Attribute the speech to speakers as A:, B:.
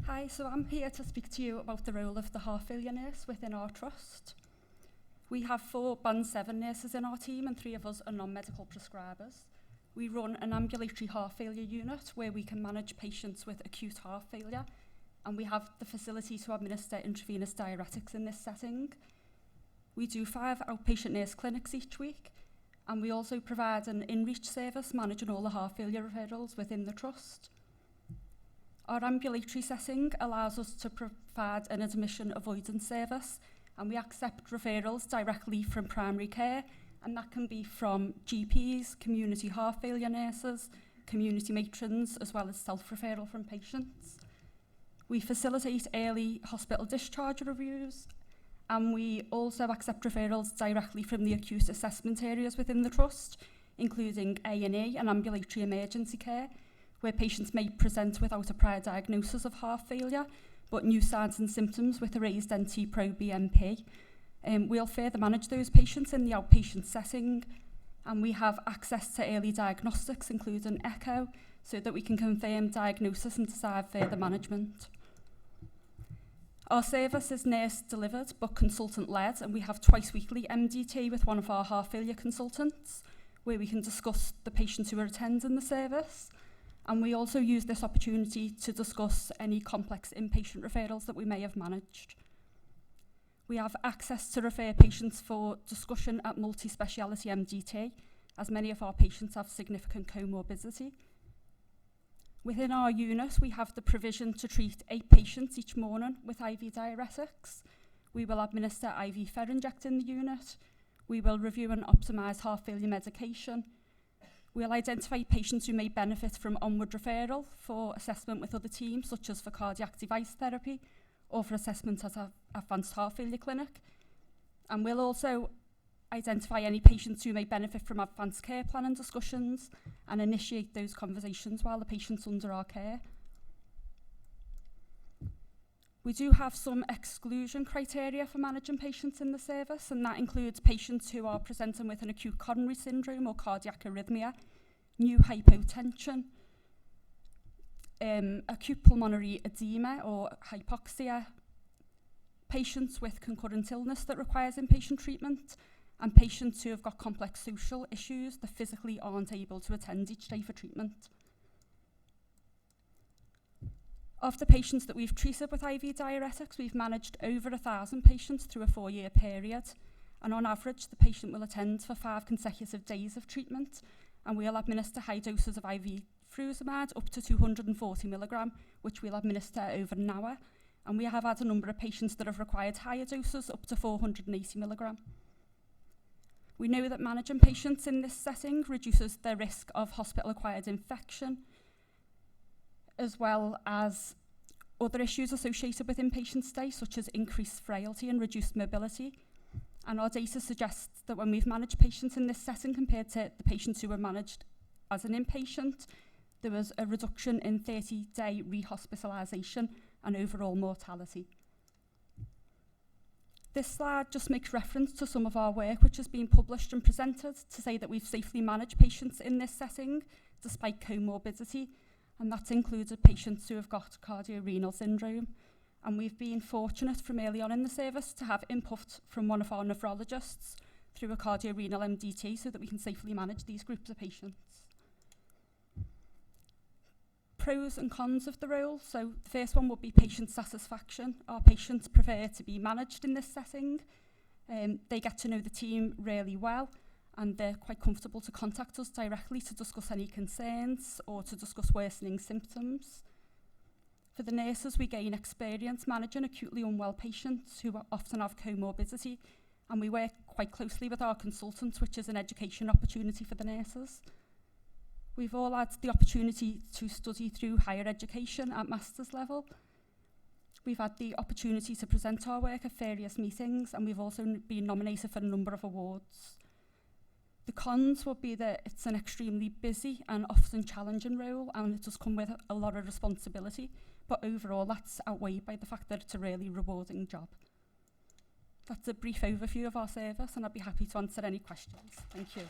A: Hi, so I'm here to speak to you about the role of the heart failure nurse within our trust. We have 4 Band 7 nurses in our team and 3 of us are non-medical prescribers. We run an ambulatory heart failure unit where we can manage patients with acute heart failure, and we have the facility to administer intravenous diuretics in this setting. We do 5 outpatient nurse clinics each week, and we also provide an in-reach service managing all the heart failure referrals within the trust. Our ambulatory setting allows us to provide an admission avoidance service, and we accept referrals directly from primary care, and that can be from GPs, community heart failure nurses, community matrons, as well as self-referral from patients. We facilitate early hospital discharge reviews, and we also accept referrals directly from the acute assessment areas within the trust, including A&E and ambulatory emergency care, where patients may present without a prior diagnosis of heart failure, but new signs and symptoms with a raised NT-proBNP. We'll further manage those patients in the outpatient setting, and we have access to early diagnostics, including echo, so that we can confirm diagnosis and decide further management. Our service is nurse-delivered but consultant-led, and we have twice weekly MDT with one of our heart failure consultants, where we can discuss the patients who are attending the service. And we also use this opportunity to discuss any complex inpatient referrals that we may have managed. We have access to refer patients for discussion at multi-speciality MDT, as many of our patients have significant comorbidity. Within our unit, we have the provision to treat 8 patients each morning with IV diuretics. We will administer IV Ferinject in the unit. We will review and optimise heart failure medication. We'll identify patients who may benefit from onward referral for assessment with other teams, such as for cardiac device therapy or for assessment at an advanced heart failure clinic. And we'll also identify any patients who may benefit from advanced care planning discussions and initiate those conversations while the patient's under our care. We do have some exclusion criteria for managing patients in the service, and that includes patients who are presenting with an acute coronary syndrome or cardiac arrhythmia, new hypotension, acute pulmonary edema or hypoxia, patients with concurrent illness that requires inpatient treatment, and patients who have got complex social issues that physically aren't able to attend each day for treatment. Of the patients that we've treated with IV diuretics, we've managed over 1,000 patients through a 4-year period, and on average the patient will attend for 5 consecutive days of treatment, and we'll administer high doses of IV furosemide up to 240 mg, which we'll administer over an hour, and we have had a number of patients that have required higher doses up to 480 mg. We know that managing patients in this setting reduces their risk of hospital-acquired infection, as well as other issues associated with inpatient stay, such as increased frailty and reduced mobility. And our data suggests that when we've managed patients in this setting compared to the patients who were managed as an inpatient, there was a reduction in 30-day rehospitalisation and overall mortality. This slide just makes reference to some of our work which has been published and presented to say that we've safely managed patients in this setting despite comorbidity, and that's included patients who have got cardiorenal syndrome. And we've been fortunate from early on in the service to have input from one of our nephrologists through a cardiorenal MDT so that we can safely manage these groups of patients. Pros and cons of the role. So the first one would be patient satisfaction. Our patients prefer to be managed in this setting. They get to know the team really well, and they're quite comfortable to contact us directly to discuss any concerns or to discuss worsening symptoms. For the nurses, we gain experience managing acutely unwell patients who often have comorbidity, and we work quite closely with our consultants, which is an education opportunity for the nurses. We've all had the opportunity to study through higher education at master's level. We've had the opportunity to present our work at various meetings, and we've also been nominated for a number of awards. The cons would be that it's an extremely busy and often challenging role, and it does come with a lot of responsibility, but overall that's outweighed by the fact that it's a really rewarding job. That's a brief overview of our service, and I'd be happy to answer any questions. Thank you.